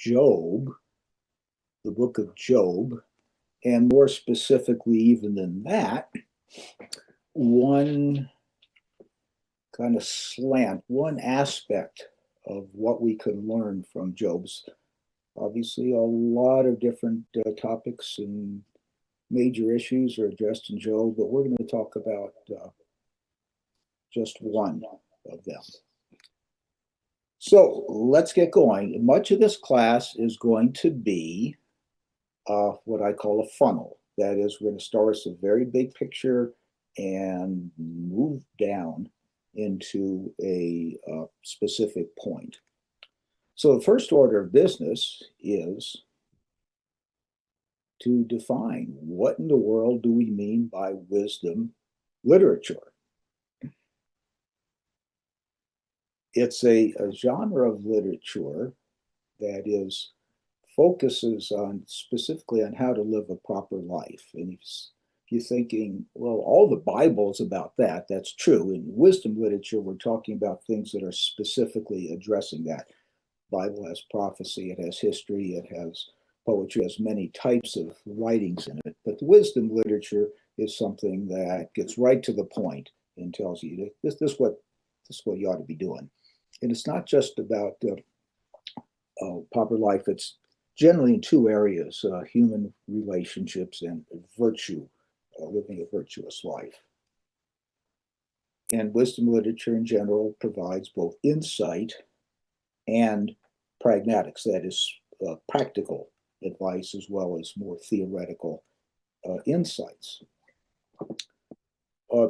Job, the book of Job, and more specifically, even than that, one kind of slant, one aspect of what we can learn from Job's. Obviously, a lot of different topics and major issues are addressed in Job, but we're going to talk about just one of them. So let's get going. Much of this class is going to be what I call a funnel. That is, we're going to start with a very big picture and move down into a specific point. So the first order of business is to define what in the world do we mean by wisdom literature. It's a genre of literature that focuses on specifically on how to live a proper life. And if you're thinking, well, all the Bible's about that, that's true. In wisdom literature, we're talking about things that are specifically addressing that. The Bible has prophecy, it has history, it has poetry, it has many types of writings in it. But the wisdom literature is something that gets right to the point and tells you this is what you ought to be doing. And it's not just about proper life. It's generally in two areas, human relationships and virtue, living a virtuous life. And wisdom literature in general provides both insight and pragmatics, that is, practical advice as well as more theoretical insights.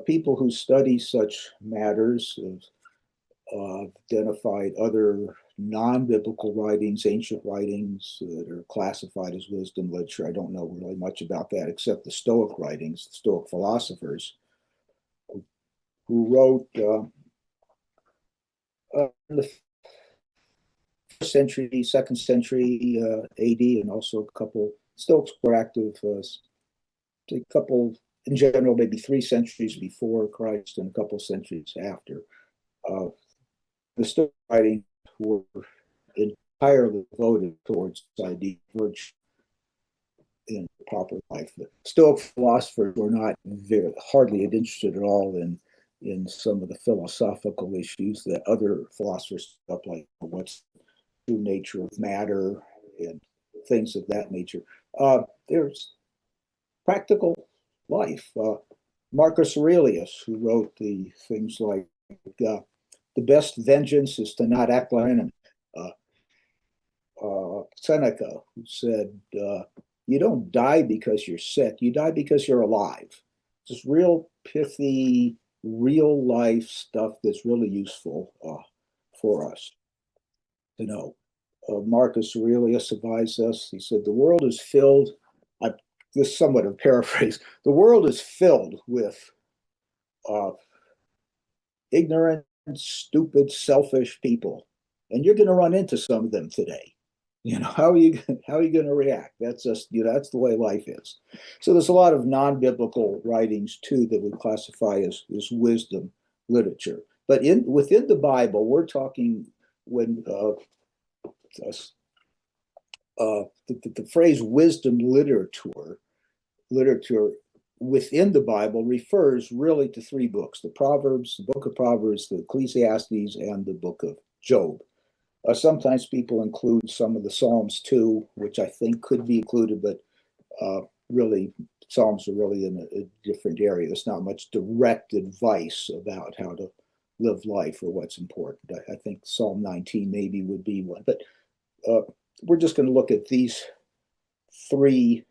People who study such matters have identified other non-biblical writings, ancient writings that are classified as wisdom literature. I don't know really much about that except the Stoic writings, the Stoic philosophers, who wrote in the first century, second century AD, and also a couple. Stoics were active, a couple in general, maybe 3 centuries before Christ and a couple centuries after. The Stoic writings were entirely devoted towards the idea of virtue in proper life. The Stoic philosophers were not hardly interested at all in some of the philosophical issues that other philosophers took up, like what's the true nature of matter and things of that nature. There's practical life. Marcus Aurelius, who wrote the things like the best vengeance is to not act like an enemy. Seneca, who said, you don't die because you're sick, you die because you're alive. Just real pithy, real life stuff that's really useful for us to know. Marcus Aurelius advised us, he said, the world is filled, this is somewhat of a paraphrase, the world is filled with ignorant, stupid, selfish people, and you're going to run into some of them today. How are you going to react? That's just that's the way life is. So there's a lot of non-biblical writings too that we classify as wisdom literature. But within the Bible, we're talking when the phrase wisdom literature within the Bible refers really to 3 books: the Proverbs, the book of Proverbs, the Ecclesiastes, and the book of Job. Sometimes people include some of the Psalms too, which I think could be included, but really, Psalms are really in a different area. There's not much direct advice about how to live life or what's important. I think Psalm 19 maybe would be one, but we're just going to look at these 3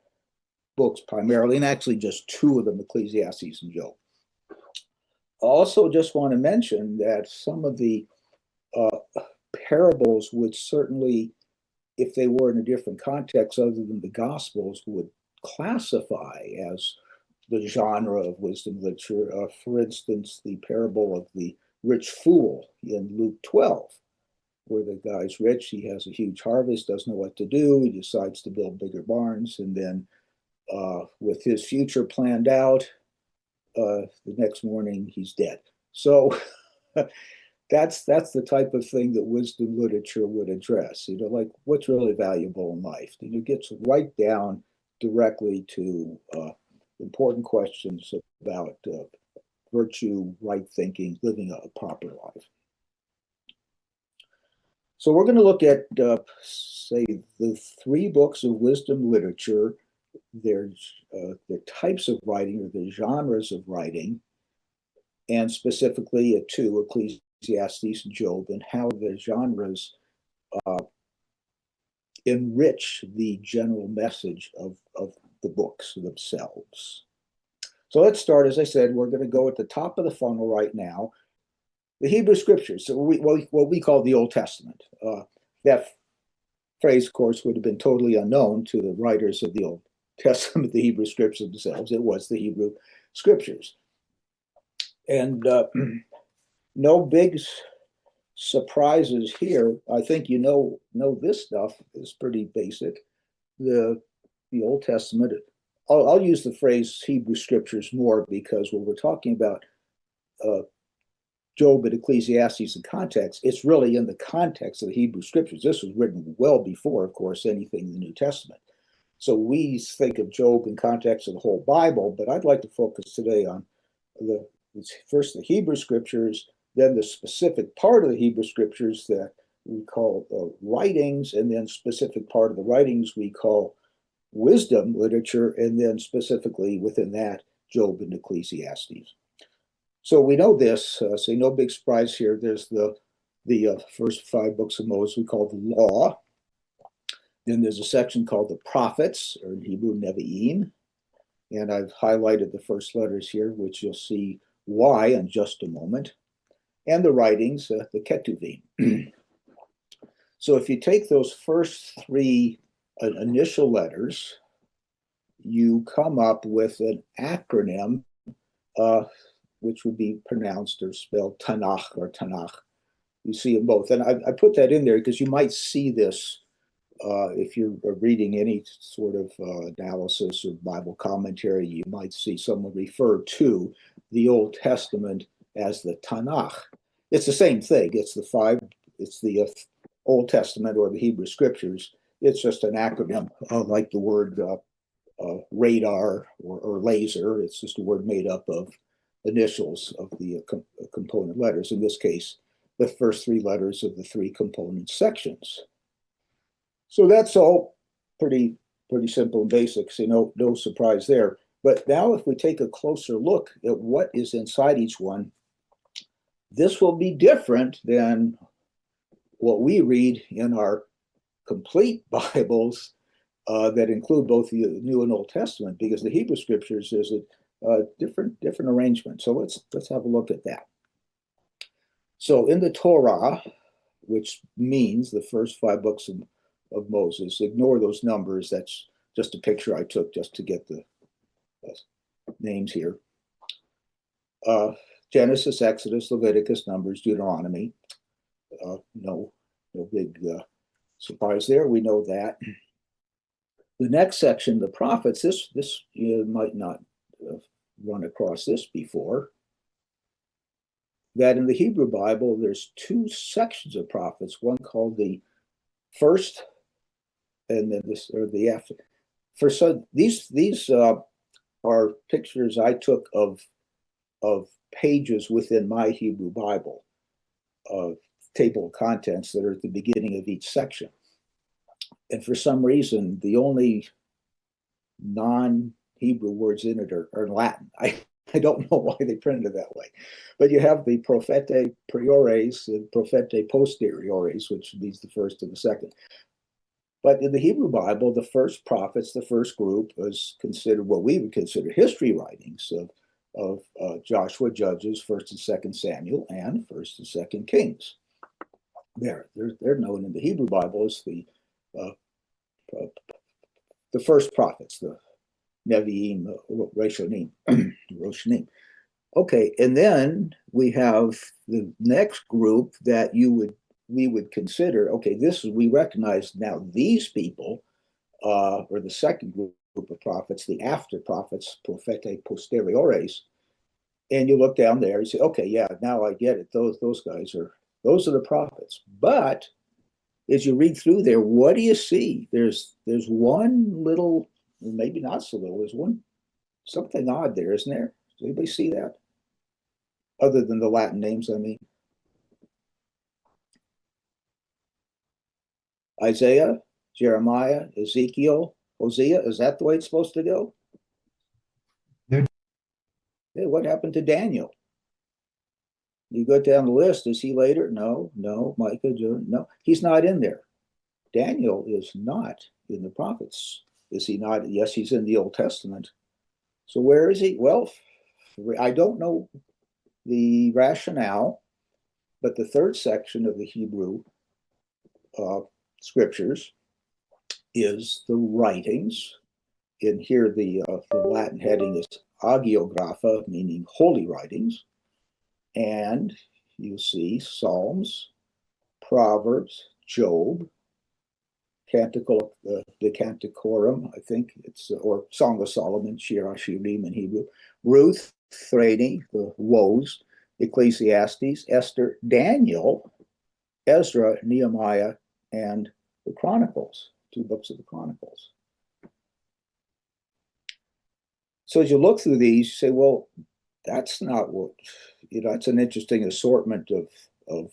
books primarily, and actually just 2 of them, Ecclesiastes and Job. I also just want to mention that some of the parables would certainly, if they were in a different context other than the Gospels, would classify as the genre of wisdom literature. For instance, the parable of the rich fool in Luke 12, where the guy's rich, he has a huge harvest, doesn't know what to do, he decides to build bigger barns, and then with his future planned out, the next morning he's dead. So that's the type of thing that wisdom literature would address. Like what's really valuable in life. It gets right down directly to important questions about virtue, right thinking, living a proper life. So we're going to look at, say, the 3 books of wisdom literature, there's the types of writing or the genres of writing, and specifically 2, Ecclesiastes and Job, and how the genres enrich the general message of the books themselves. So let's start, as I said, we're going to go at the top of the funnel right now. The Hebrew Scriptures, so what we call the Old Testament. That phrase, of course, would have been totally unknown to the writers of the Old Testament, the Hebrew Scriptures themselves. It was the Hebrew Scriptures. And no big surprises here. I think know this stuff is pretty basic. The Old Testament, I'll use the phrase Hebrew Scriptures more because when we're talking about Job and Ecclesiastes in context, it's really in the context of the Hebrew Scriptures. This was written well before, of course, anything in the New Testament. So we think of Job in context of the whole Bible, but I'd like to focus today on first the Hebrew Scriptures, then the specific part of the Hebrew Scriptures that we call writings, and then specific part of the writings we call wisdom literature, and then specifically within that, Job and Ecclesiastes. So we know this, so no big surprise here. There's the first 5 books of Moses we call the Law. Then there's a section called the Prophets, or in Hebrew, Nevi'im. And I've highlighted the first letters here, which you'll see why in just a moment. And the writings, the Ketuvim. So if you take those first 3 initial letters, you come up with an acronym, which would be pronounced or spelled Tanakh or Tanakh. You see them both. And I put that in there because you might see this if you're reading any sort of analysis or Bible commentary. You might see someone refer to the Old Testament as the Tanakh. It's the same thing. It's the Old Testament or the Hebrew Scriptures. It's just an acronym, like the word radar or laser. It's just a word made up of initials of the component letters. In this case, the first 3 letters of the 3 component sections. So that's all pretty simple and basic. So no surprise there. But now if we take a closer look at what is inside each one, this will be different than what we read in our complete Bibles that include both the New and Old Testament, because the Hebrew Scriptures is a different arrangement. So let's have a look at that. So in the Torah, which means the first 5 books of Moses, ignore those numbers. That's just a picture I took just to get the names here. Genesis, Exodus, Leviticus, Numbers, Deuteronomy. No big surprise there. We know that. The next section, the prophets, this you might not run across this before, that in the Hebrew Bible, there's 2 sections of prophets, one called the first and then this or the after. So these are pictures I took of pages within my Hebrew Bible, table of contents that are at the beginning of each section. And for some reason, the only non-Hebrew words in it are in Latin. I don't know why they printed it that way. But you have the profete priores and profete posteriores, which means the first and the second. But in the Hebrew Bible, the first prophets, the first group, is considered what we would consider history writings of Joshua, Judges, 1st and 2nd Samuel, and 1st and 2nd Kings. They're known in the Hebrew Bible as the first prophets, the Nevi'im, Roshanim. Okay, and then we have the next group that we would consider, okay, we recognize now these people, or the second group of prophets, the after prophets, profete posteriores, and you look down there, you say, okay, yeah, now I get it. Those guys are Those are the prophets. But as you read through there, what do you see? There's one little, maybe not so little, there's one something odd there, isn't there? Does anybody see that? Other than the Latin names, I mean. Isaiah, Jeremiah, Ezekiel, Hosea, is that the way it's supposed to go? They're Hey, what happened to Daniel? You go down the list, is he later? No, no, Micah, no, he's not in there. Daniel is not in the prophets. Is he not? Yes, he's in the Old Testament. So where is he? Well, I don't know the rationale, but the third section of the Hebrew scriptures is the writings. In here, the Latin heading is hagiographa, meaning holy writings. And you see Psalms, Proverbs, Job, Canticle, the Canticorum, I think it's, or Song of Solomon, Shir Hashirim in Hebrew, Ruth, Thrani, the Woes, Ecclesiastes, Esther, Daniel, Ezra, Nehemiah, and the Chronicles, 2 books of the Chronicles. So as you look through these, you say, well, that's not what, it's an interesting assortment of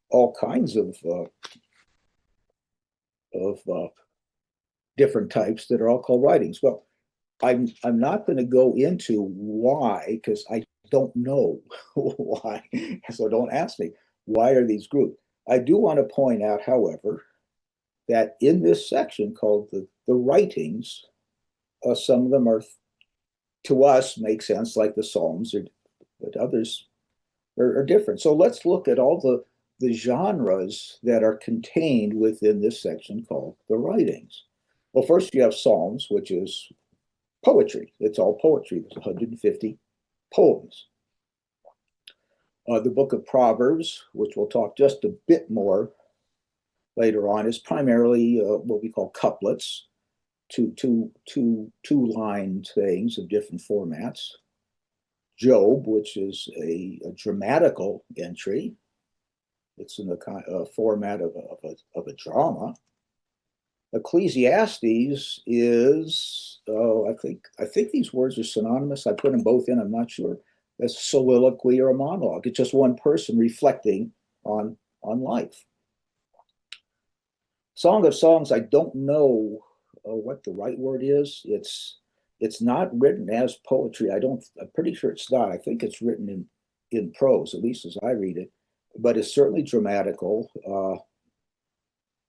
all kinds of different types that are all called writings. Well, I'm not going to go into why, because I don't know why. So don't ask me, why are these grouped? I do want to point out, however, that in this section called the writings, some of them are, to us, make sense, like the Psalms, but others are different. So let's look at all the genres that are contained within this section called the writings. Well, first you have Psalms, which is poetry. It's all poetry. There's 150 poems. The book of Proverbs, which we'll talk just a bit more later on, is primarily what we call couplets, two-line things of different formats. Job, which is a dramatical entry. It's in the format of a drama. Ecclesiastes is, I think these words are synonymous. I put them both in, I'm not sure. That's soliloquy or a monologue. It's just one person reflecting on life. Song of Songs, I don't know what the right word is. It's not written as poetry. I'm pretty sure it's not. I think it's written in prose, at least as I read it, but it's certainly dramatical.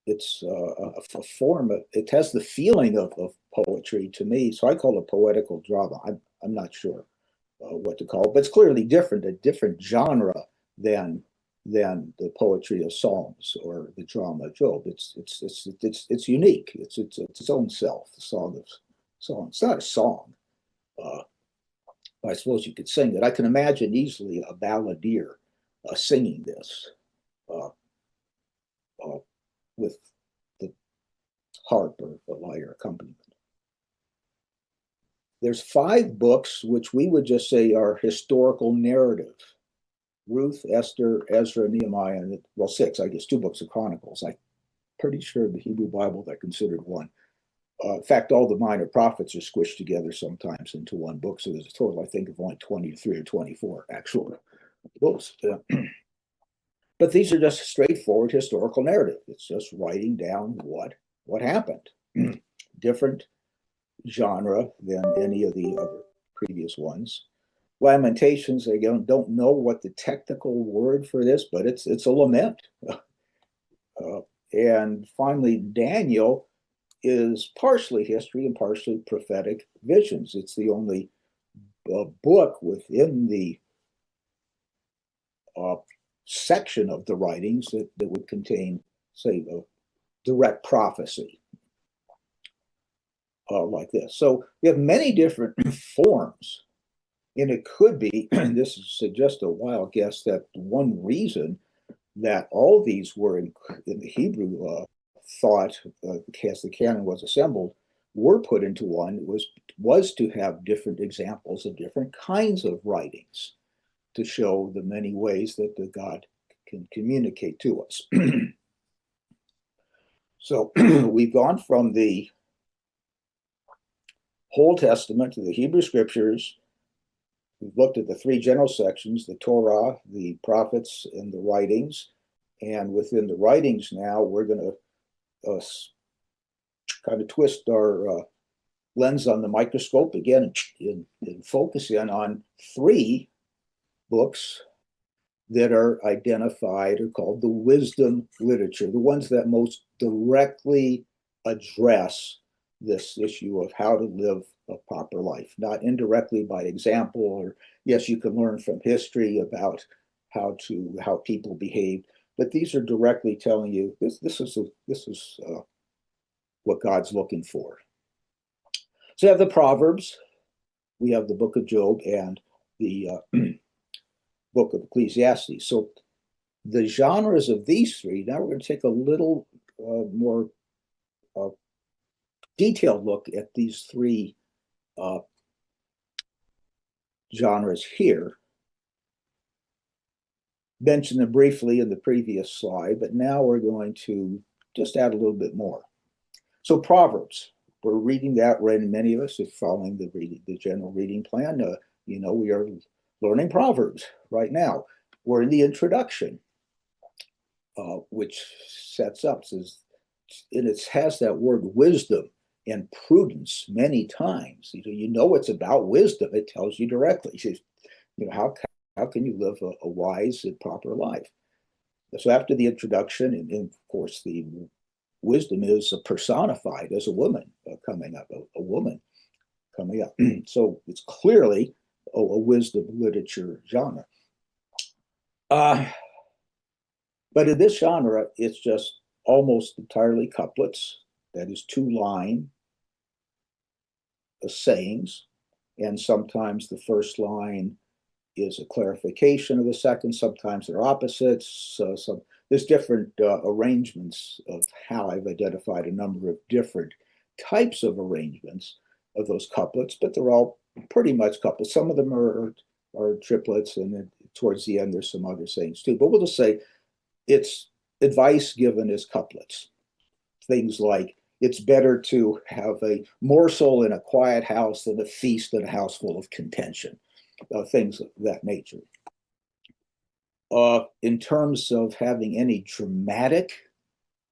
It's a form of, it has the feeling of poetry to me. So I call it poetical drama. I'm not sure what to call it, but it's clearly different, a different genre than the poetry of Psalms or the drama of Job. It's unique. It's its own self. The Song of Songs. It's not a song. I suppose you could sing it. I can imagine easily a balladeer singing this with the harp or the lyre accompaniment. There's 5 books which we would just say are historical narrative. Ruth, Esther, Ezra, Nehemiah, and 6, I guess, 2 books of Chronicles. I'm pretty sure the Hebrew Bible they're considered one. In fact, all the minor prophets are squished together sometimes into one book. So there's a total, I think, of only 23 or 24 actual books. But these are just straightforward historical narrative. It's just writing down what happened. Different genre than any of the other previous ones. Lamentations, again, don't know what the technical word for this, but it's a lament. And finally, Daniel is partially history and partially prophetic visions. It's the only book within the section of the writings that would contain, say, a direct prophecy like this. So you have many different forms. And it could be, this is just a wild guess, that one reason that all these were in the Hebrew thought, as the canon was assembled, were put into one was to have different examples of different kinds of writings to show the many ways that the God can communicate to us. So we've gone from the Old Testament to the Hebrew Scriptures. We've looked at the three general sections, the Torah, the prophets, and the writings. And within the writings now, we're going to kind of twist our lens on the microscope again and focus in on three books that are identified or called the wisdom literature, the ones that most directly address this issue of how to live a proper life, not indirectly by example, or yes, you can learn from history about how people behave, but these are directly telling you this is what God's looking for. So you have the Proverbs, we have the book of Job, and the book of Ecclesiastes. So the genres of these three, now we're going to take a little more detailed look at these three genres here. Mentioned them briefly in the previous slide, but now we're going to just add a little bit more. So Proverbs, we're reading that, and many of us are following the general reading plan. We are learning Proverbs right now. We're in the introduction, which sets up, says, and it has that word wisdom and prudence many times. You know it's about wisdom. It tells you directly. How can you live a wise and proper life? So after the introduction, and of course the wisdom is personified as a woman coming up, a woman coming up. So it's clearly a wisdom literature genre. But in this genre, it's just almost entirely couplets, that is two-line sayings, and sometimes the first line is a clarification of the second, sometimes they're opposites. There's different arrangements of how I've identified a number of different types of arrangements of those couplets, but they're all pretty much couplets. Some of them are triplets, and then towards the end there's some other sayings too. But we'll just say it's advice given as couplets. Things like, it's better to have a morsel in a quiet house than a feast in a house full of contention. Things of that nature. In terms of having any dramatic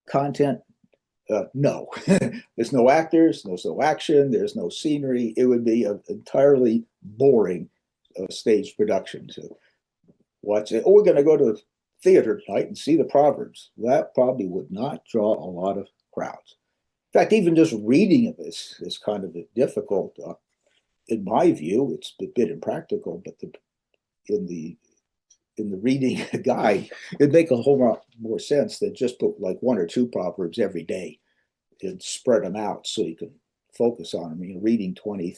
content, no. There's no actors, there's no action, there's no scenery. It would be an entirely boring stage production to watch it. Oh, we're going to go to theater tonight and see the Proverbs. That probably would not draw a lot of crowds. In fact, even just reading of this is kind of difficult. In my view, it's a bit impractical, but in the reading guide, it'd make a whole lot more sense than just put like one or two Proverbs every day and spread them out so you can focus on them. Reading 20,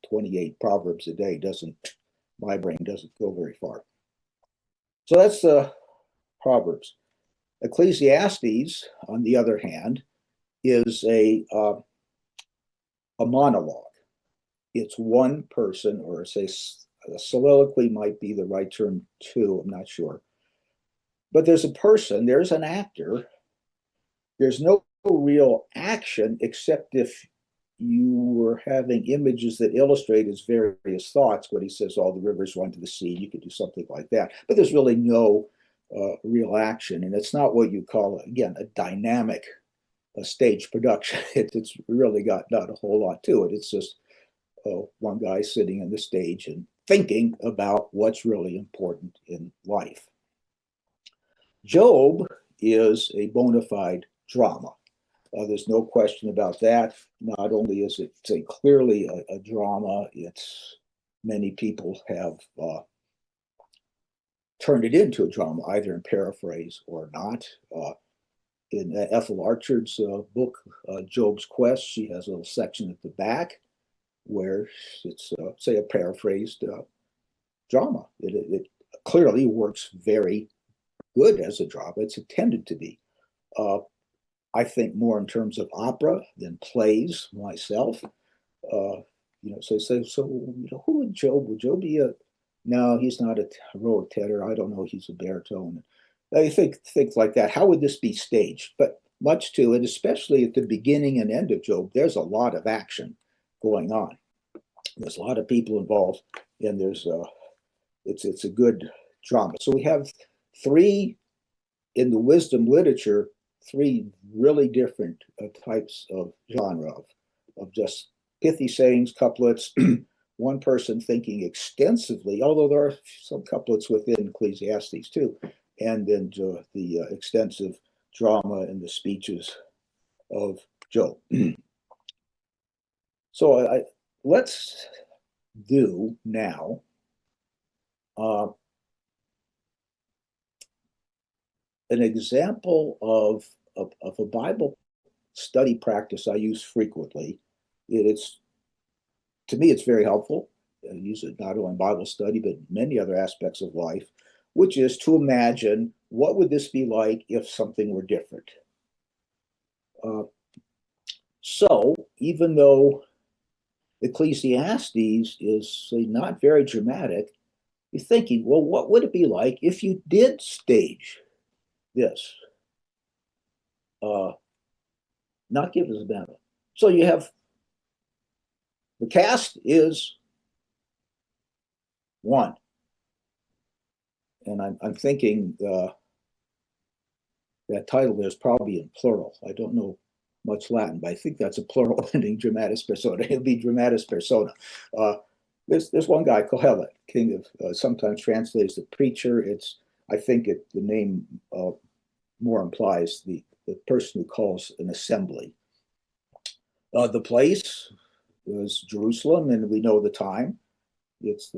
28 Proverbs a day my brain doesn't go very far. So that's Proverbs. Ecclesiastes, on the other hand, is a monologue. It's one person, or say a soliloquy might be the right term too, I'm not sure. But there's a person, there's an actor, there's no real action except if you were having images that illustrate his various thoughts. When he says all the rivers run to the sea, you could do something like that. But there's really no real action, and it's not what you call, again, a dynamic stage production. It's really got not a whole lot to it. It's just one guy sitting on the stage and thinking about what's really important in life. Job is a bona fide drama. There's no question about that. Not only is it clearly a drama, many people have turned it into a drama, either in paraphrase or not. In Ethel Archer's book, Job's Quest, she has a little section at the back where it's, say, a paraphrased drama. It clearly works very good as a drama. It's intended to be. I think more in terms of opera than plays myself. So who would Job? Would Job be no, he's not a heroic tenor. I don't know. He's a baritone. I think like that. How would this be staged? But much to it, especially at the beginning and end of Job, there's a lot of action going on. There's a lot of people involved, and it's a good drama. So we have three in the wisdom literature, three really different types of genre of just pithy sayings, couplets, one person thinking extensively, although there are some couplets within Ecclesiastes too, and then the extensive drama and the speeches of Job. So let's do now an example of a Bible study practice I use frequently. It's to me, it's very helpful. I use it not only in Bible study, but many other aspects of life, which is to imagine what would this be like if something were different. So even though Ecclesiastes is say, not very dramatic, you're thinking, well, what would it be like if you did stage this? Not give us a benefit. So you have the cast is one. And I'm thinking that title is probably in plural. I don't know much Latin, but I think that's a plural ending, dramatis persona. It'll be dramatis persona. There's one guy, Kohelet, king of, sometimes translated as the preacher. I think the name more implies the person who calls an assembly. The place was Jerusalem, and we know the time. It's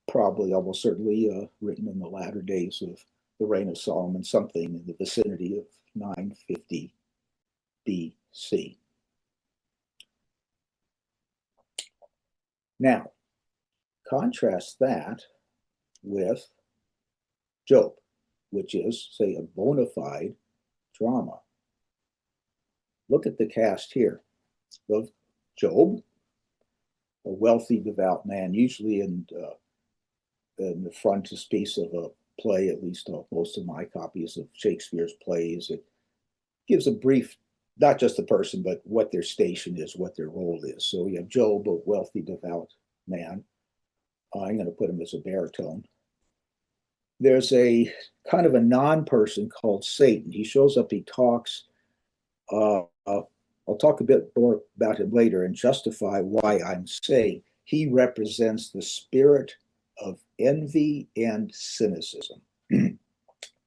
probably almost certainly written in the latter days of the reign of Solomon, something in the vicinity of 950 BC. Now, contrast that with Job, which is, say, a bona fide drama. Look at the cast here of Job, a wealthy, devout man, usually in the frontispiece of a play, at least most of my copies of Shakespeare's plays. It gives a brief, not just the person, but what their station is, what their role is. So we have Job, a wealthy, devout man. I'm going to put him as a baritone. There's a kind of a non-person called Satan. He shows up, he talks. I'll talk a bit more about him later and justify why I'm saying he represents the spirit of envy and cynicism.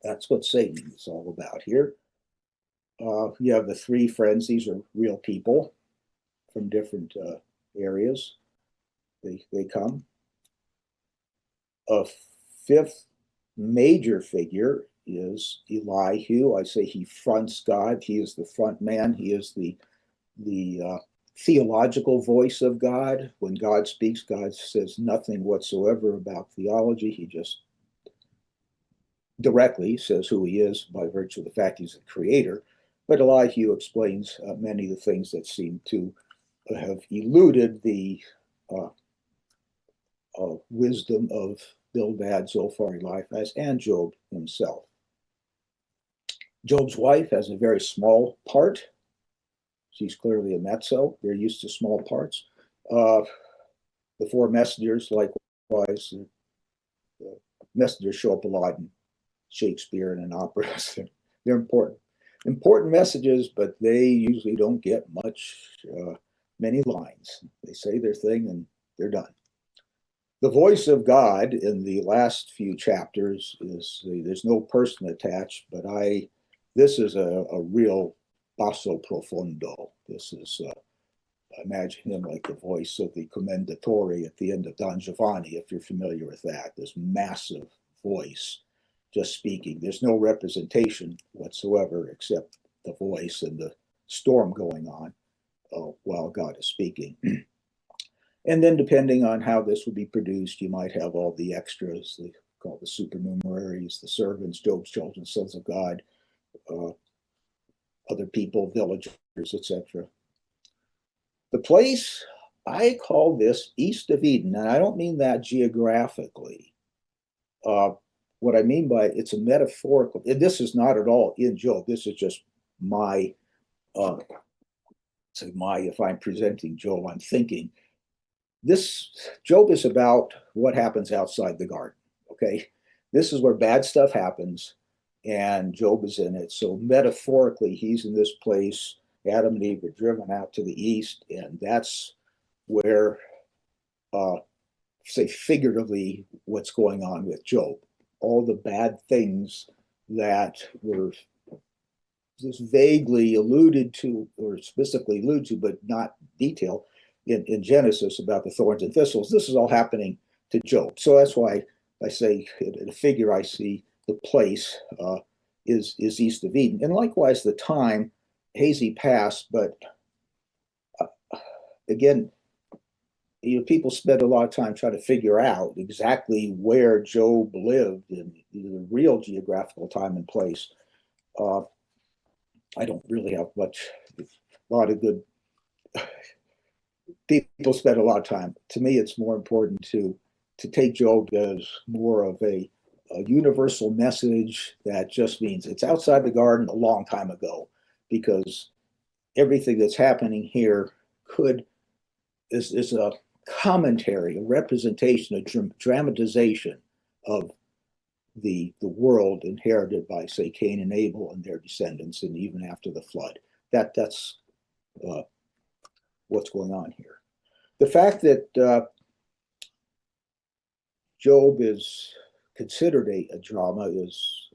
That's what Satan is all about here. You have the three friends. These are real people from different areas. They come. A fifth major figure is Elihu. I say he fronts God. He is the front man. He is the theological voice of God. When God speaks, God says nothing whatsoever about theology. He just directly says who he is by virtue of the fact he's a creator. But Elihu explains many of the things that seem to have eluded the wisdom of Bildad, Zophar, Eliphaz, and Job himself. Job's wife has a very small part. She's clearly a mezzo. They're used to small parts. The four messengers, likewise, messengers show up a lot in Shakespeare and in operas. They're important messages, but they usually don't get many lines. They say their thing and they're done. The voice of God in the last few chapters is there's no person attached, but this is a real basso profondo. This is imagine him like the voice of the commendatore at the end of Don Giovanni, if you're familiar with that. This massive voice just speaking. There's no representation whatsoever except the voice and the storm going on while God is speaking. And then depending on how this would be produced, you might have all the extras, they call the supernumeraries, the servants, Job's children, sons of God, other people, villagers, etc. The place, I call this East of Eden, and I don't mean that geographically. what I mean by it's a metaphorical, and this is not at all in Job. This is just my, if I'm presenting Job, I'm thinking this Job is about what happens outside the garden. Okay. This is where bad stuff happens, and Job is in it. So metaphorically, he's in this place. Adam and Eve are driven out to the east, and that's where, say, figuratively, what's going on with Job. All the bad things that were just vaguely alluded to, or specifically alluded to, but not detailed in Genesis about the thorns and thistles. This is all happening to Job. So that's why I say in a figure I see the place is east of Eden. And likewise, the time, hazy past, but again, people spend a lot of time trying to figure out exactly where Job lived in the real geographical time and place. I don't really have a lot of good. People spend a lot of time. To me, it's more important to take Job as more of a universal message that just means it's outside the garden a long time ago, because everything that's happening here is a commentary, a representation, a dramatization of the world inherited by, say, Cain and Abel and their descendants, and even after the flood. That's what's going on here. The fact that Job is considered a drama is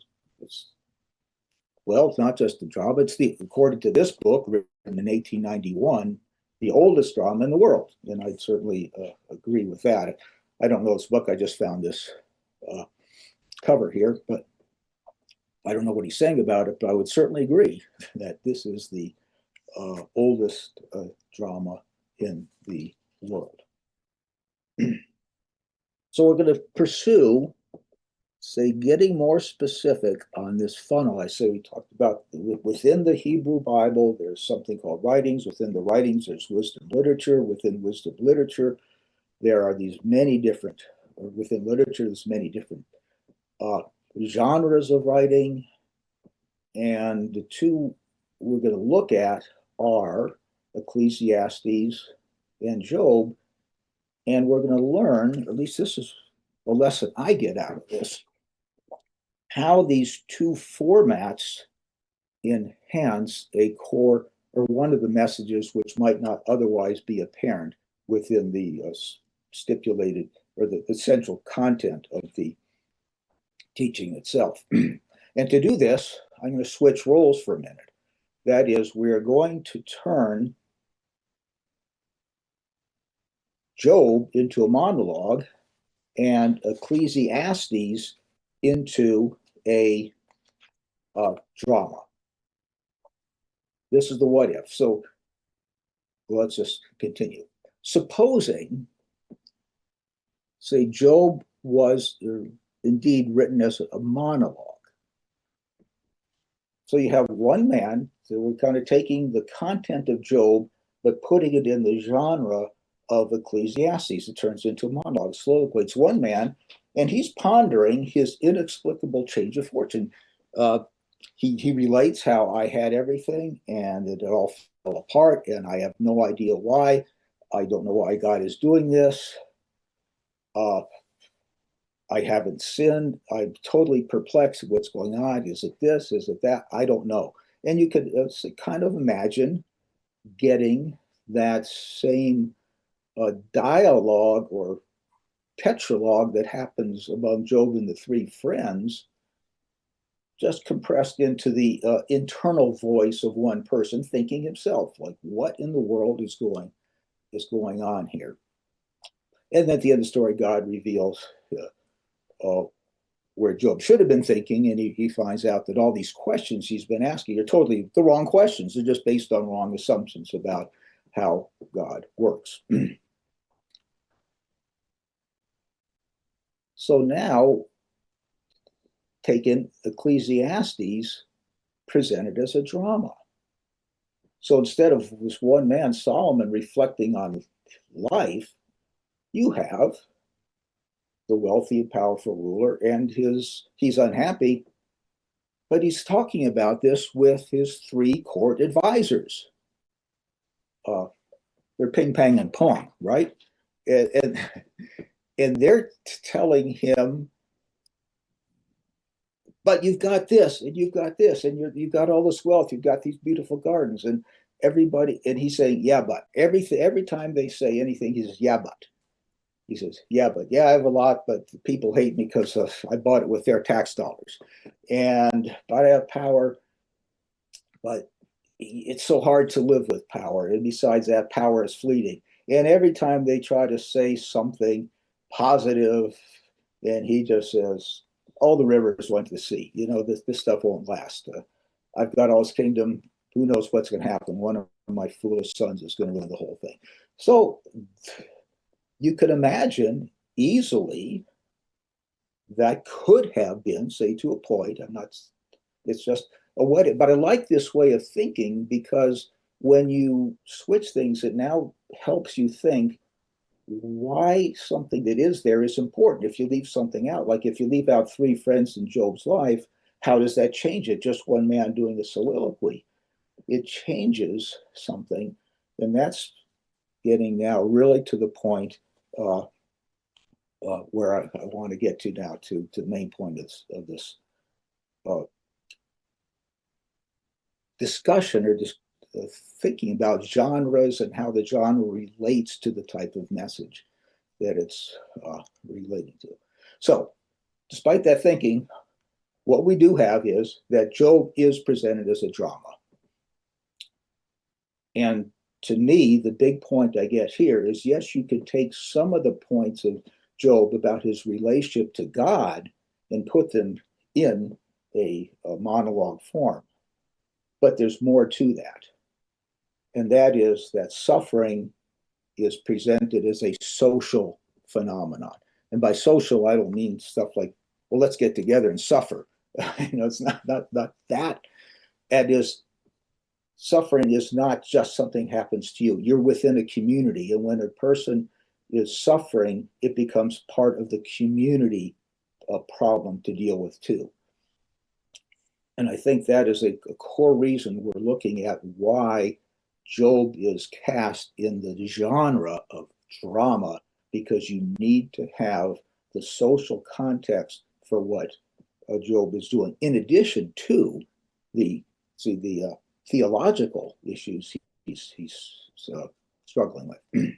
well, it's not just a drama. It's according to this book written in 1891, the oldest drama in the world, and I'd certainly agree with that. I don't know this book. I just found this cover here, but I don't know what he's saying about it. But I would certainly agree that this is the oldest drama in the world. So we're going to pursue, say, getting more specific on this funnel. I say we talked about within the Hebrew Bible, there's something called writings. Within the writings, there's wisdom literature. Within wisdom literature, there are these many different, or within literature, there's many different genres of writing. And the two we're going to look at are Ecclesiastes and Job. And we're going to learn, at least this is a lesson I get out of this, how these two formats enhance a core or one of the messages which might not otherwise be apparent within the stipulated or the central content of the teaching itself. And to do this, I'm going to switch roles for a minute. That is, we're going to turn Job into a monologue and Ecclesiastes into a drama. This is the what if. So let's just continue. Supposing, say, Job was indeed written as a monologue. So you have one man, so we're kind of taking the content of Job, but putting it in the genre of Ecclesiastes. It turns into a monologue, soliloquy. It's one man, and he's pondering his inexplicable change of fortune. He relates how I had everything, and it all fell apart, and I have no idea why. I don't know why God is doing this. I haven't sinned. I'm totally perplexed at what's going on. Is it this? Is it that? I don't know. And you could kind of imagine getting that same dialogue or tetralogue that happens among Job and the three friends, just compressed into the internal voice of one person thinking himself, like, what in the world is going on here? And at the end of the story, God reveals where Job should have been thinking, and he finds out that all these questions he's been asking are totally the wrong questions. They're just based on wrong assumptions about how God works. So now, taken Ecclesiastes presented as a drama. So instead of this one man, Solomon, reflecting on life, you have the wealthy and powerful ruler, and he's unhappy, but he's talking about this with his three court advisors. They're ping, pang, and pong, right? And they're telling him, but you've got this, and you've got this, and you've got all this wealth, you've got these beautiful gardens, and everybody, and he's saying, yeah, but every time they say anything, he says, yeah, but. He says, yeah, but yeah, I have a lot, but people hate me because I bought it with their tax dollars. And but I have power, but it's so hard to live with power. And besides that, power is fleeting. And every time they try to say something positive, and he just says, all the rivers went to the sea. You know, this stuff won't last. I've got all this kingdom. Who knows what's going to happen? One of my foolish sons is going to ruin the whole thing. So you could imagine easily that could have been, say, to a point. I'm not, it's just a way, but I like this way of thinking because when you switch things, it now helps you think why something that is there is important. If you leave something out, like if you leave out three friends in Job's life, how does that change it? Just one man doing a soliloquy. It changes something. And that's getting now really to the point where I want to get to now, to the main point of this discussion, or just thinking about genres and how the genre relates to the type of message that it's relating to. So, despite that thinking, what we do have is that Job is presented as a drama. And to me, the big point I get here is, yes, you could take some of the points of Job about his relationship to God and put them in a monologue form. But there's more to that. And that is that suffering is presented as a social phenomenon. And by social, I don't mean stuff like, well, let's get together and suffer. It's not that. That is, suffering is not just something happens to you. You're within a community. And when a person is suffering, it becomes part of the community problem to deal with too. And I think that is a core reason we're looking at why Job is cast in the genre of drama, because you need to have the social context for what Job is doing, in addition to the theological issues he's struggling with.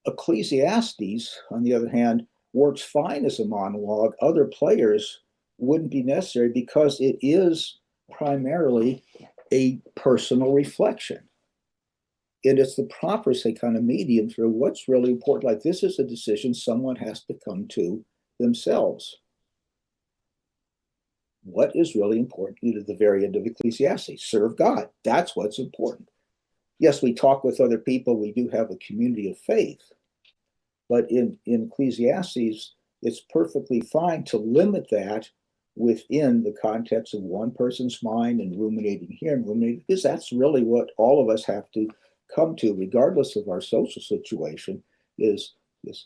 Ecclesiastes, on the other hand, works fine as a monologue. Other players wouldn't be necessary because it is primarily a personal reflection. And it's the proper, say, kind of medium through what's really important. Like, this is a decision someone has to come to themselves. What is really important at the very end of Ecclesiastes? Serve God. That's what's important. Yes, we talk with other people. We do have a community of faith. But in Ecclesiastes, it's perfectly fine to limit that within the context of one person's mind and ruminating here and ruminating, because that's really what all of us have to come to, regardless of our social situation, is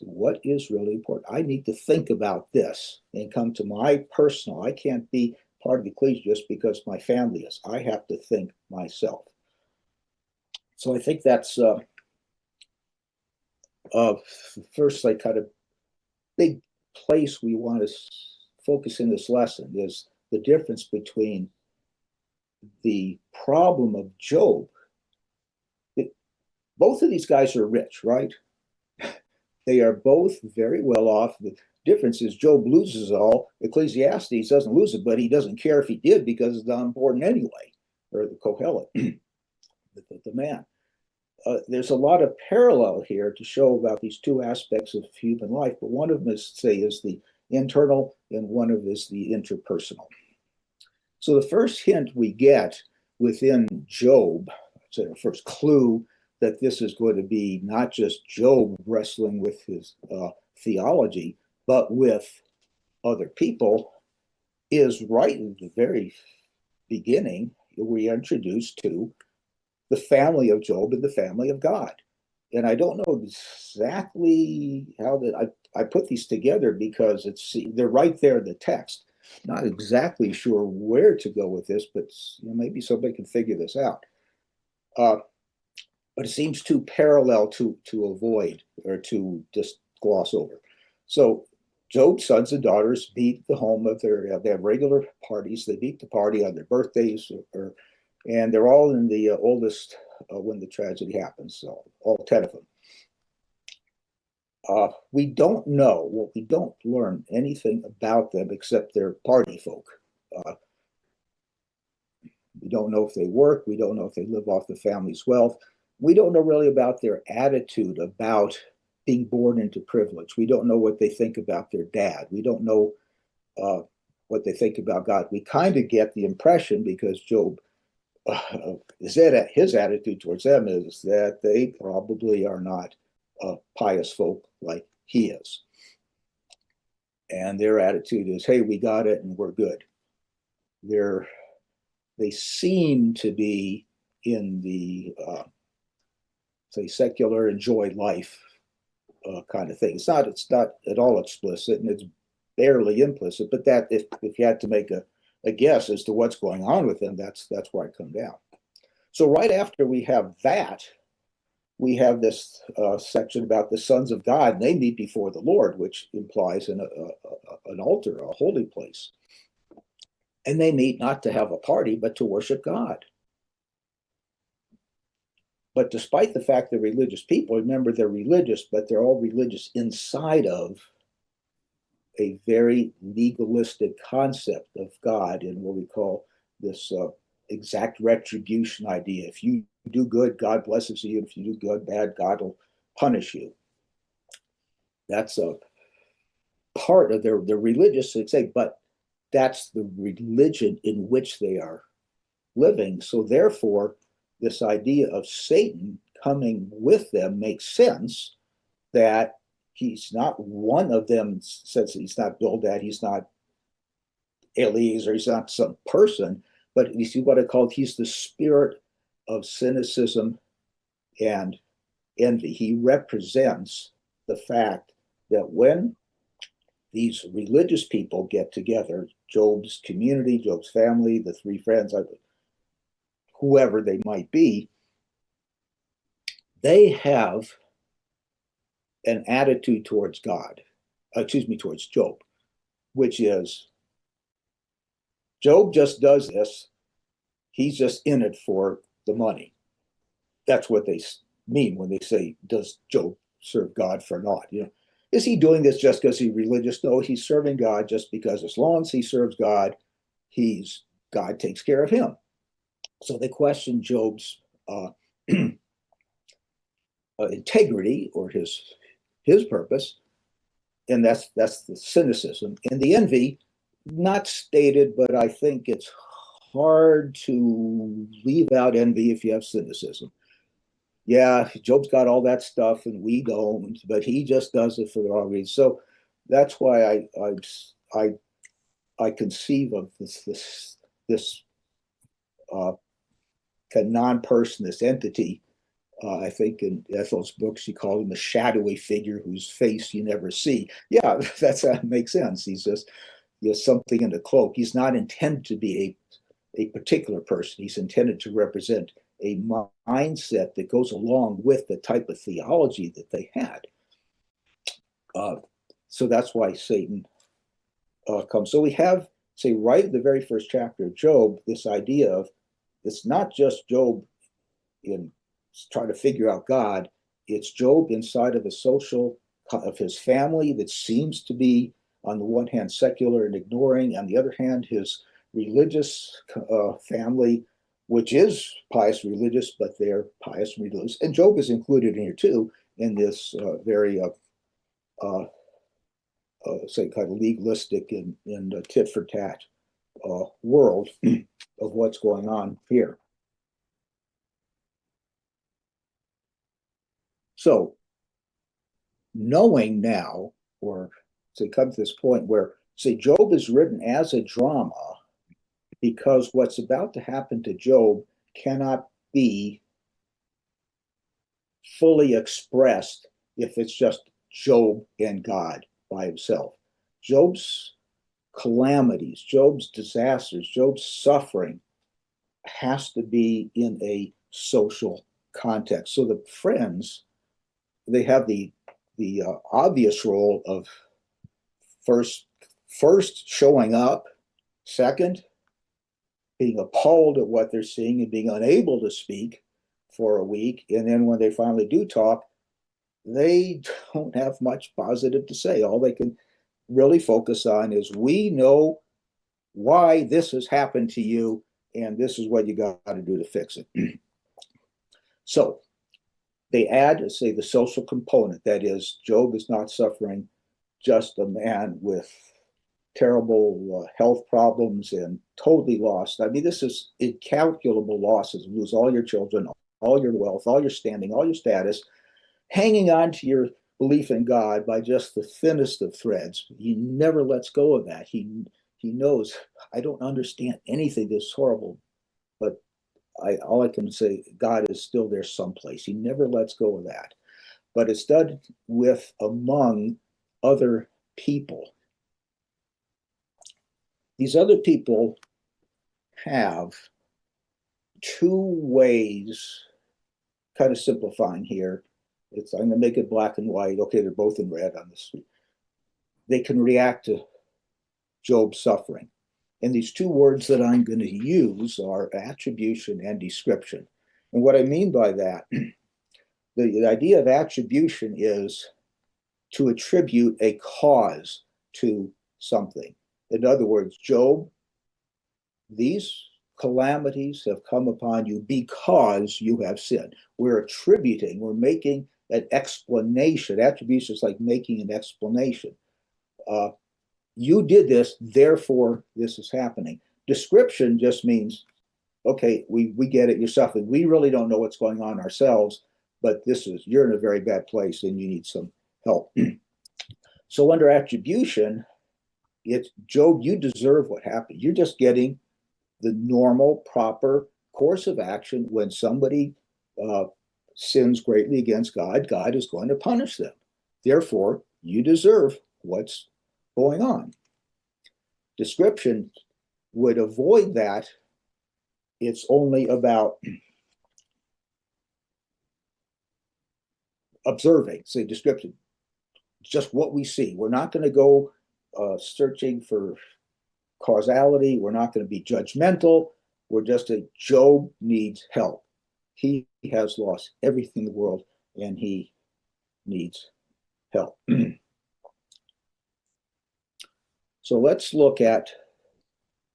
what is really important. I need to think about this and come to my personal. I can't be part of the ecclesia just because my family is. I have to think myself. So I think that's first, like, kind of big place we want to focus in this lesson is the difference between the problem of Job. Both of these guys are rich, right? They are both very well off. The difference is Job loses it all. Ecclesiastes doesn't lose it, but he doesn't care if he did because it's not important anyway, or the Kohelet, the man. There's a lot of parallel here to show about these two aspects of human life, but one of them is the internal, and one of them is the interpersonal. So the first hint we get within Job, so the first clue that this is going to be not just Job wrestling with his theology, but with other people, is right in the very beginning. We are introduced to the family of Job and the family of God. And I don't know exactly how that I put these together because they're right there in the text. Not exactly sure where to go with this, but maybe somebody can figure this out. Uh, but it seems too parallel to avoid or to just gloss over. So Job's sons and daughters meet the home of they have regular parties. They meet the party on their birthdays, and they're all in the oldest when the tragedy happens. So all 10 of them. We don't know, well, we don't learn anything about them except they're party folk. Uh, we don't know if they work. We don't know if they live off the family's wealth. We don't know really about their attitude about being born into privilege. We don't know what they think about their dad. We don't know what they think about God. We kind of get the impression because Job, his attitude towards them is that they probably are not pious folk like he is. And their attitude is, hey, we got it and we're good. They seem to be in the say secular enjoy life kind of thing. It's not at all explicit, and it's barely implicit. But that if you had to make a guess as to what's going on with them, that's where I come down. So right after we have that, we have this section about the sons of God, and they meet before the Lord, which implies an altar, a holy place. And they meet not to have a party, but to worship God. But despite the fact they're religious people, remember they're religious, but they're all religious inside of a very legalistic concept of God in what we call this exact retribution idea. If you do good, God blesses you. If you do good, bad, God will punish you. That's a part of their religious, say, but that's the religion in which they are living. So therefore, this idea of Satan coming with them makes sense, that he's not one of them, since he's not Bildad, he's not Eliezer, he's not some person, but you see what I called, he's the spirit of cynicism and envy. He represents the fact that when these religious people get together, Job's community, Job's family, the three friends, whoever they might be, they have an attitude towards God, towards Job, which is Job just does this. He's just in it for the money. That's what they mean when they say, does Job serve God for naught? Is he doing this just because he's religious? No, he's serving God just because as long as he serves God, God takes care of him. So they question Job's integrity or his purpose, and that's the cynicism. And the envy, not stated, but I think it's hard to leave out envy if you have cynicism. Yeah, Job's got all that stuff and we don't, but he just does it for the wrong reason. So that's why I conceive of this non-person, this entity. I think in Ethel's books, she called him a shadowy figure whose face you never see. Yeah, that makes sense. He's just something in a cloak. He's not intended to be a particular person. He's intended to represent a mindset that goes along with the type of theology that they had. So that's why Satan comes. So we have, say, right in the very first chapter of Job, this idea of it's not just Job in trying to figure out God. It's Job inside of of his family that seems to be, on the one hand, secular and ignoring, on the other hand, his religious family, which is pious religious, but they're pious and religious. And Job is included in here too, in this very, say, kind of legalistic and tit for tat world of what's going on here. So, knowing now, or to come to this point where, say, Job is written as a drama because what's about to happen to Job cannot be fully expressed if it's just Job and God by himself. Job's calamities, Job's disasters, Job's suffering has to be in a social context. So the friends, they have the obvious role of first showing up, second being appalled at what they're seeing and being unable to speak for a week, and then when they finally do talk, they don't have much positive to say. All they can really focus on is, we know why this has happened to you, and this is what you got to do to fix it. So they add, say, the social component. That is, Job is not suffering just a man with terrible health problems and totally lost. I mean, this is incalculable losses. You lose all your children, all your wealth, all your standing, all your status, hanging on to your belief in God by just the thinnest of threads. He never lets go of that. He knows, I don't understand anything that's horrible, but all I can say, God is still there someplace. He never lets go of that. But it's done with among other people. These other people have two ways, kind of simplifying here. I'm going to make it black and white. Okay, they're both in red on this. They can react to Job's suffering. And these two words that I'm going to use are attribution and description. And what I mean by that, the idea of attribution is to attribute a cause to something. In other words, Job, these calamities have come upon you because you have sinned. We're attributing, we're making an explanation. Attribution is like making an explanation. You did this, therefore this is happening. Description just means, okay, we get it, you're suffering. We really don't know what's going on ourselves, but you're in a very bad place and you need some help. So under attribution, it's, Job, you deserve what happened. You're just getting the normal, proper course of action. When somebody sins greatly against God, God is going to punish them. Therefore, you deserve what's going on. Description would avoid that. It's only about observing, say, description, just what we see. We're not going to go searching for causality. We're not going to be judgmental. We're just a Job needs help. He has lost everything in the world and he needs help. So let's look at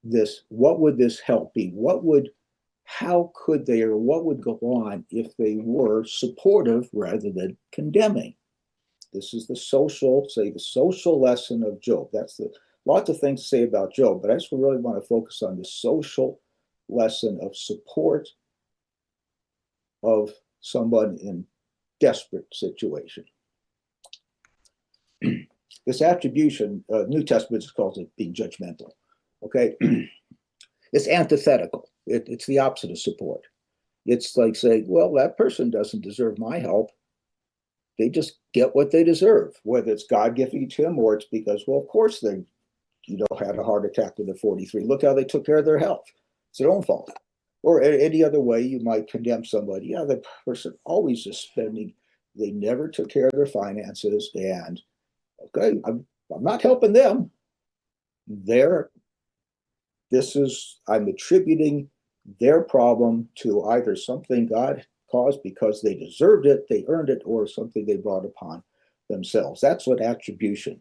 this. What would this help be? How could they, or what would go on if they were supportive rather than condemning? This is the social lesson of Job. That's lots of things to say about Job, but I just really want to focus on the social lesson of support of someone in desperate situation. This attribution, New Testament calls it being judgmental. Okay, it's antithetical. It's the opposite of support. It's like saying, well, that person doesn't deserve my help. They just get what they deserve, whether it's God giving it to them or it's because, well, of course they, had a heart attack when they're 43. Look how they took care of their health. It's their own fault. Or any other way you might condemn somebody. Yeah, the person always is spending. They never took care of their finances, and okay, I'm not helping them. I'm attributing their problem to either something God caused because they deserved it, they earned it, or something they brought upon themselves. That's what attribution.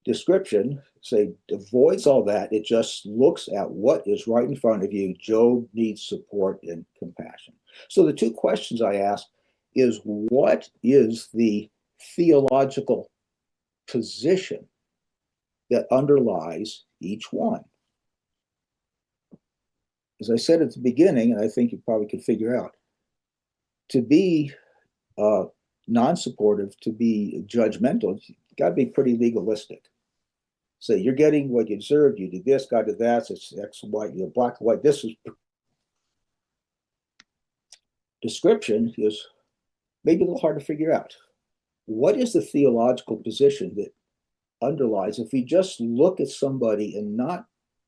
Description, say, avoids all that. It just looks at what is right in front of you. Job needs support and compassion. So the two questions I ask is, what is the theological position that underlies each one? As I said at the beginning, and I think you probably could figure out, to be non-supportive, to be judgmental, you got to be pretty legalistic. So you're getting what you deserve. You did this, God did that. It's X, white, black, white. This is description is maybe a little hard to figure out. What is the theological position that underlies, if we just look at somebody and not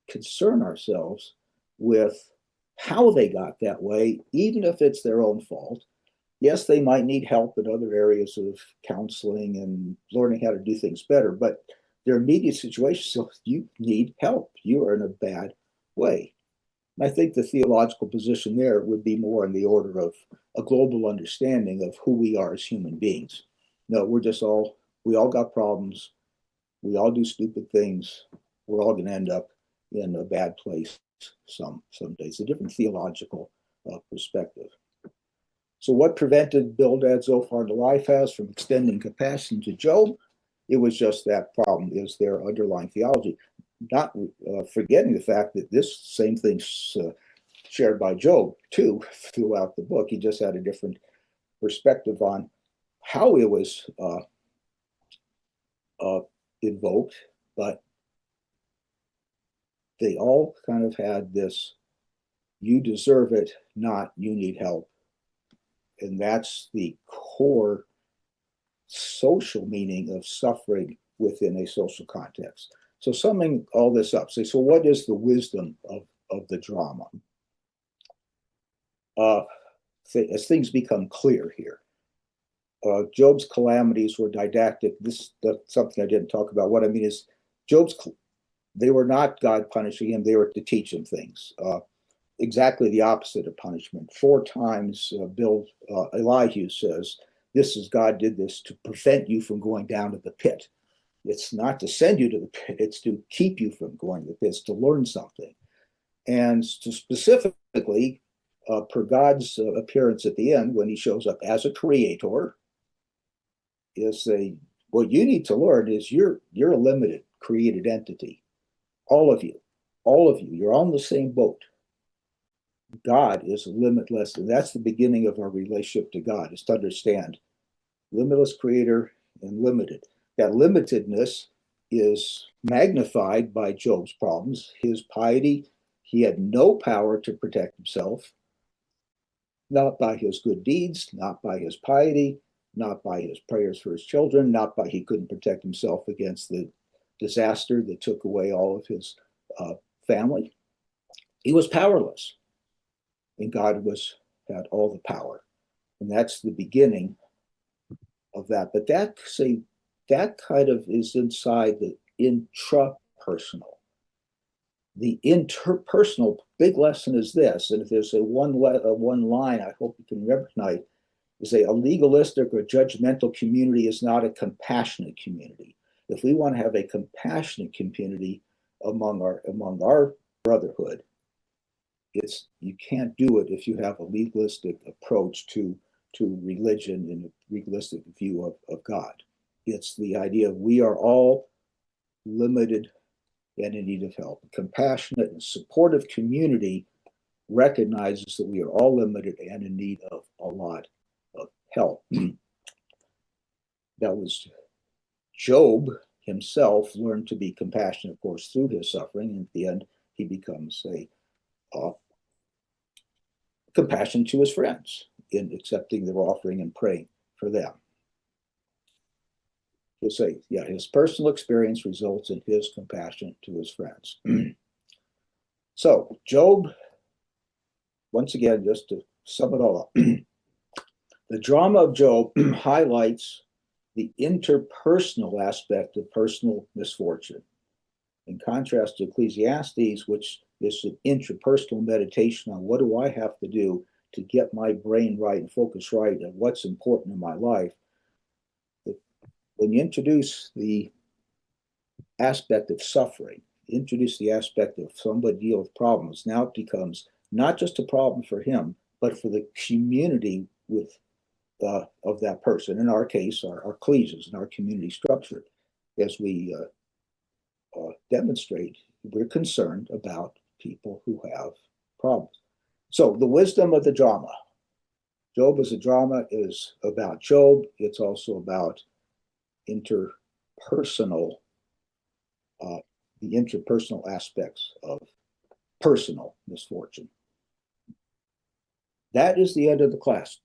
concern ourselves with how they got that way, even if it's their own fault? Yes, they might need help in other areas of counseling and learning how to do things better, but their immediate situation, so you need help. You are in a bad way. And I think the theological position there would be more in the order of a global understanding of who we are as human beings. No, we all got problems. We all do stupid things. We're all going to end up in a bad place some days. A different theological perspective. So what prevented Bildad Zophar and Eliphaz from extending compassion to Job? It was just that problem, is their underlying theology. Not forgetting the fact that this same thing's shared by Job too throughout the book. He just had a different perspective on how it was invoked, but they all kind of had this, you deserve it, not you need help. And that's the core social meaning of suffering within a social context. So summing all this up, say, so what is the wisdom of the drama? As things become clear here, Job's calamities were didactic. That's something I didn't talk about. What I mean is, they were not God punishing him. They were to teach him things. Exactly the opposite of punishment. 4 times Elihu says, this is, God did this to prevent you from going down to the pit. It's not to send you to the pit. It's to keep you from going to the pit. It's to learn something. And to specifically, per God's appearance at the end, when he shows up as a creator, is what you need to learn is you're a limited created entity. All of you, you're on the same boat. God is limitless, and that's the beginning of our relationship to God, is to understand limitless creator and limited. That limitedness is magnified by Job's problems. His piety, he had no power to protect himself, not by his good deeds, not by his piety, not by his prayers for his children, not by, he couldn't protect himself against the disaster that took away all of his family. He was powerless, and God had all the power. And that's the beginning of that. But that kind of is inside the intrapersonal. The interpersonal big lesson is this, and if there's a one line I hope you can remember tonight, is a legalistic or judgmental community is not a compassionate community. If we want to have a compassionate community among our brotherhood, you can't do it if you have a legalistic approach to religion and a legalistic view of God. It's the idea of we are all limited and in need of help. A compassionate and supportive community recognizes that we are all limited and in need of a lot of help. That was Job himself learned to be compassionate, of course, through his suffering. And at the end, he becomes a compassion to his friends in accepting their offering and praying for them. He'll say, yeah, his personal experience results in his compassion to his friends. So Job, once again, just to sum it all up, the drama of Job highlights the interpersonal aspect of personal misfortune. In contrast to Ecclesiastes, which is an intrapersonal meditation on what do I have to do to get my brain right and focus right on what's important in my life. When you introduce the aspect of suffering, introduce the aspect of somebody deal with problems, now it becomes not just a problem for him, but for the community of that person. In our case, our ecclesias and our community structure. As we demonstrate, we're concerned about people who have problems. So the wisdom of the drama. Job as a drama is about Job. It's also about interpersonal, the interpersonal aspects of personal misfortune. That is the end of the class.